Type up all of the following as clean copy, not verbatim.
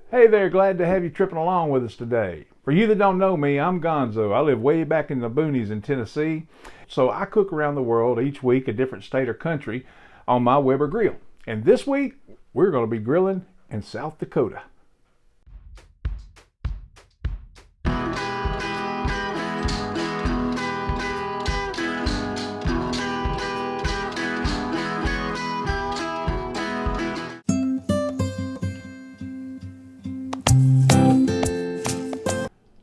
Hey there, glad to have you tripping along with us today. For you that don't know me, I'm Gonzo. I live way back in the boonies in Tennessee. So I cook around the world each week, a different state or country, on my Weber grill. And this week, we're going to be grilling in South Dakota.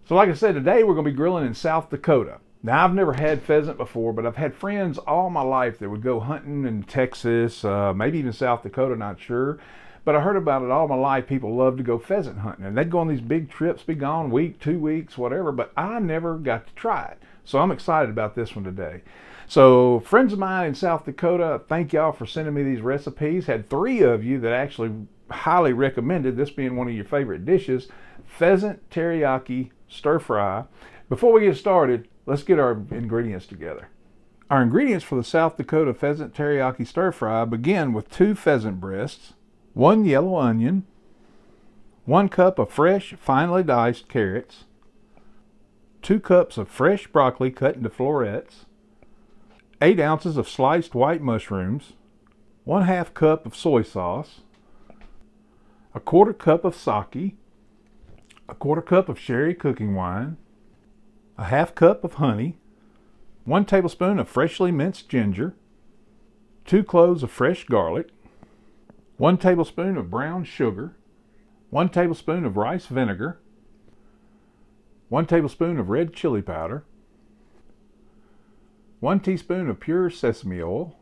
So like I said, today we're going to be grilling in South Dakota. Now, I've never had pheasant before, but I've had friends all my life that would go hunting in Texas, maybe even South Dakota, not sure. But I heard about it all my life. People love to go pheasant hunting, and they'd go on these big trips, be gone a week, 2 weeks, whatever, but I never got to try it. So I'm excited about this one today. So friends of mine in South Dakota, thank y'all for sending me these recipes. Had 3 of you that actually highly recommended this being one of your favorite dishes, pheasant teriyaki stir fry. Before we get started, let's get our ingredients together. Our ingredients for the South Dakota pheasant teriyaki stir fry begin with 2 pheasant breasts, 1 yellow onion, 1 cup of fresh finely diced carrots, 2 cups of fresh broccoli cut into florets, 8 ounces of sliced white mushrooms, 1/2 cup of soy sauce, 1/4 cup of sake, 1/4 cup of sherry cooking wine, 1/2 cup of honey, 1 tablespoon of freshly minced ginger, 2 cloves of fresh garlic, 1 tablespoon of brown sugar, 1 tablespoon of rice vinegar, 1 tablespoon of red chili powder, 1 teaspoon of pure sesame oil,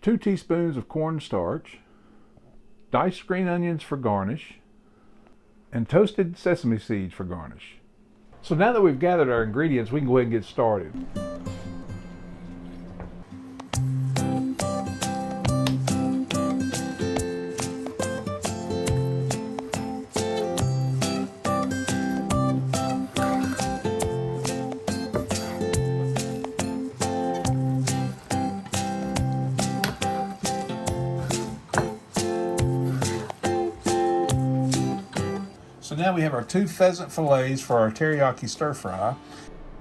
2 teaspoons of cornstarch, diced green onions for garnish, and toasted sesame seeds for garnish. So now that we've gathered our ingredients, we can go ahead and get started. So now we have our 2 pheasant fillets for our teriyaki stir fry.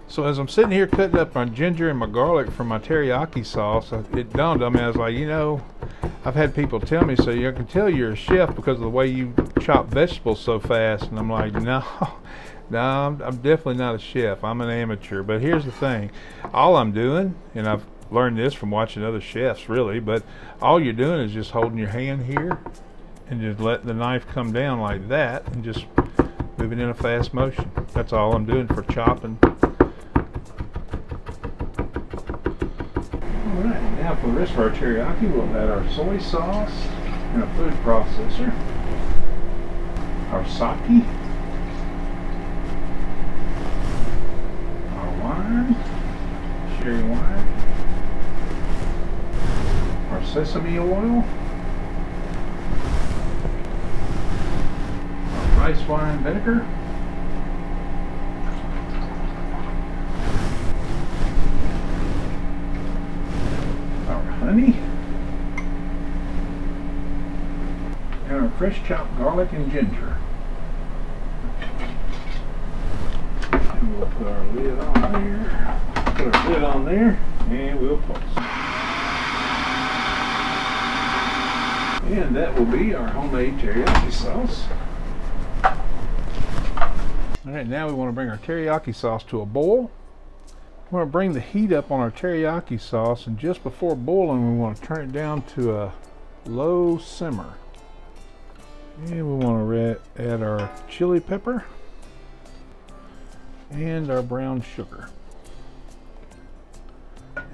So as I'm sitting here cutting up my ginger and my garlic for my teriyaki sauce, it dawned on me, I was like, I've had people tell me, so you can tell you're a chef because of the way you chop vegetables so fast. And I'm like, no, I'm definitely not a chef. I'm an amateur. But here's the thing. All I'm doing, and I've learned this from watching other chefs really, but all you're doing is just holding your hand here and just let the knife come down like that and just moving in a fast motion. That's all I'm doing for chopping. Alright, now for the rest of our teriyaki, we'll add our soy sauce and a food processor, our sake, our wine, sherry wine, our sesame oil, rice wine vinegar, our honey, and our fresh chopped garlic and ginger. And we'll put our lid on there. Put our lid on there, and we'll pulse. And that will be our homemade teriyaki sauce. Alright, now we want to bring our teriyaki sauce to a boil. We want to bring the heat up on our teriyaki sauce, and just before boiling we want to turn it down to a low simmer. And we want to add our chili pepper and our brown sugar.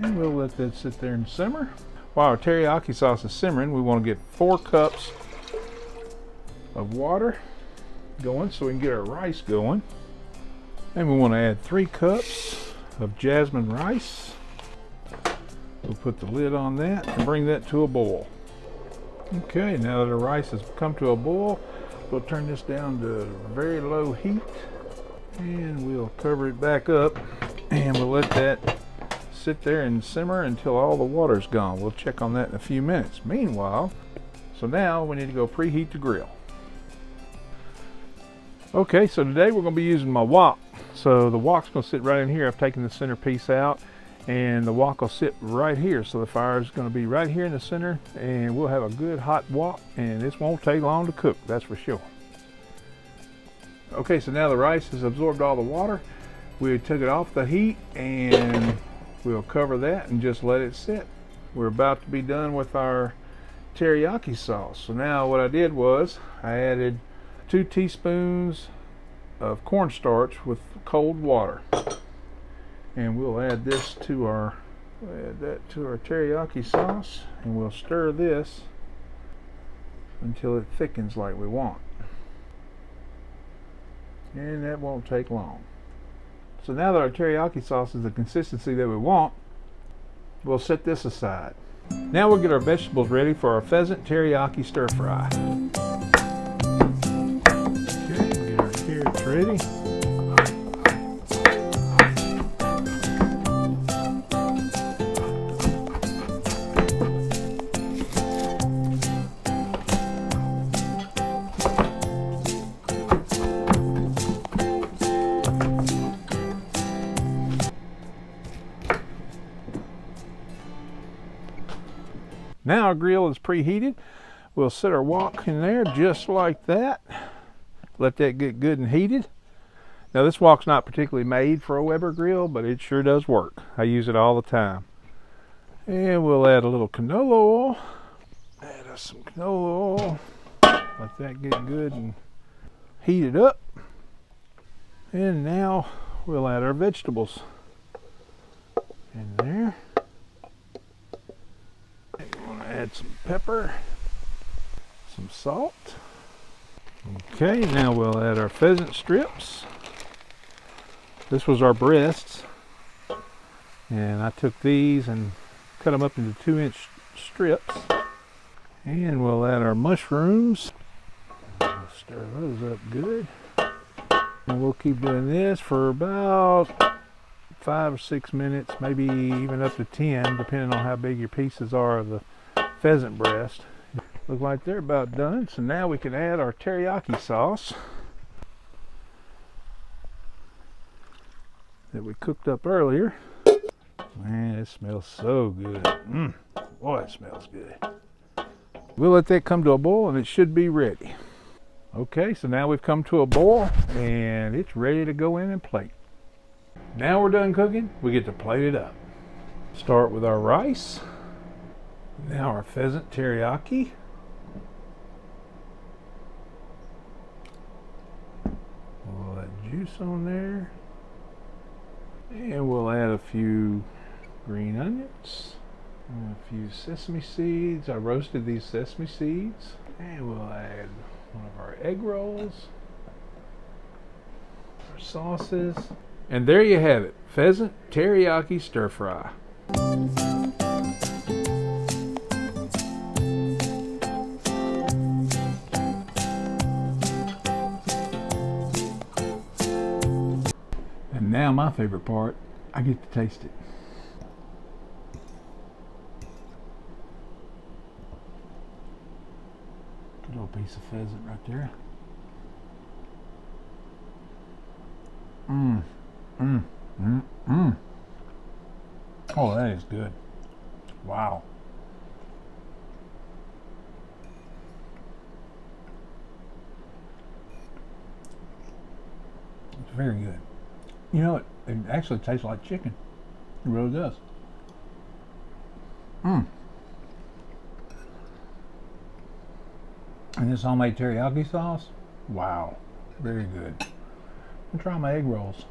And we'll let that sit there and simmer. While our teriyaki sauce is simmering, we want to get 4 cups of water going so we can get our rice going. And we want to add 3 cups of jasmine rice. We'll put the lid on that and bring that to a boil. Okay, now that the rice has come to a boil, we'll turn this down to very low heat and we'll cover it back up and we'll let that sit there and simmer until all the water's gone. We'll check on that in a few minutes. Meanwhile, so now we need to go preheat the grill. Okay, so today we're going to be using my wok. So the wok's going to sit right in here. I've taken the center piece out, and the wok will sit right here. So the fire is going to be right here in the center, and we'll have a good hot wok, and this won't take long to cook, that's for sure. Okay, so now the rice has absorbed all the water. We took it off the heat, and we'll cover that and just let it sit. We're about to be done with our teriyaki sauce. So now what I did was I added 2 teaspoons of cornstarch with cold water, and we'll add this to our teriyaki sauce, and we'll stir this until it thickens like we want, and that won't take long. So now that our teriyaki sauce is the consistency that we want, we'll set this aside. Now we'll get our vegetables ready for our pheasant teriyaki stir fry. Ready? Now our grill is preheated. We'll set our wok in there just like that. Let that get good and heated. Now this wok's not particularly made for a Weber grill, but it sure does work. I use it all the time. And we'll add a little canola oil. Add us some canola oil. Let that get good and heated up. And now we'll add our vegetables in there. I'm going to add some pepper, some salt. Okay, now we'll add our pheasant strips. This was our breasts, and I took these and cut them up into 2-inch strips. And we'll add our mushrooms. We'll stir those up good. And we'll keep doing this for about 5 or 6 minutes, maybe even up to 10, depending on how big your pieces are of the pheasant breast. Look like they're about done, so now we can add our teriyaki sauce that we cooked up earlier. Man, it smells so good. Boy, it smells good. We'll let that come to a boil, and it should be ready. Okay, so now we've come to a boil, and it's ready to go in and plate. Now we're done cooking, we get to plate it up. Start with our rice. Now our pheasant teriyaki. We'll add juice on there. And we'll add a few green onions. And a few sesame seeds. I roasted these sesame seeds. And we'll add one of our egg rolls. Our sauces. And there you have it. Pheasant teriyaki stir fry. Now my favorite part, I get to taste it. Good little piece of pheasant right there. Oh, that is good. Wow. It's very good. You know, it actually tastes like chicken. It really does. And this homemade teriyaki sauce, wow, very good. I'll try my egg rolls.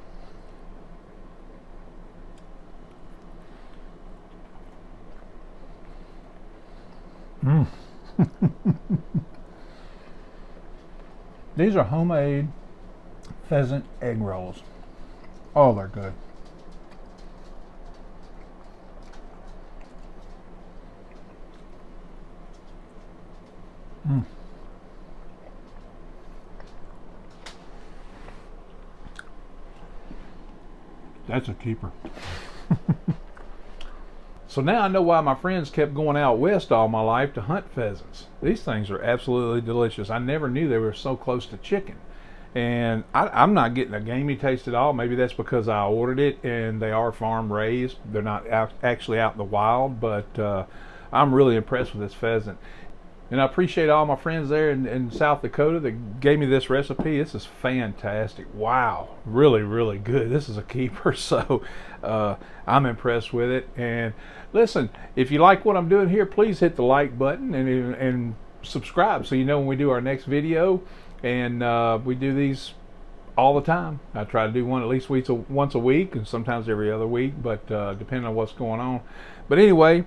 These are homemade pheasant egg rolls. Oh, they're good. That's a keeper. So now I know why my friends kept going out west all my life to hunt pheasants. These things are absolutely delicious. I never knew they were so close to chicken. and I'm not getting a gamey taste at all. Maybe that's because I ordered it and they are farm raised. They're not actually out in the wild, but I'm really impressed with this pheasant. And I appreciate all my friends there in South Dakota that gave me this recipe. This is fantastic. Wow, really, really good. This is a keeper, so I'm impressed with it. And listen, if you like what I'm doing here, please hit the like button and subscribe so you know when we do our next video. And we do these all the time. I try to do one at least once a week, and sometimes every other week, but depending on what's going on. But anyway,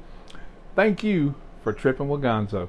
thank you for tripping with Gonzo.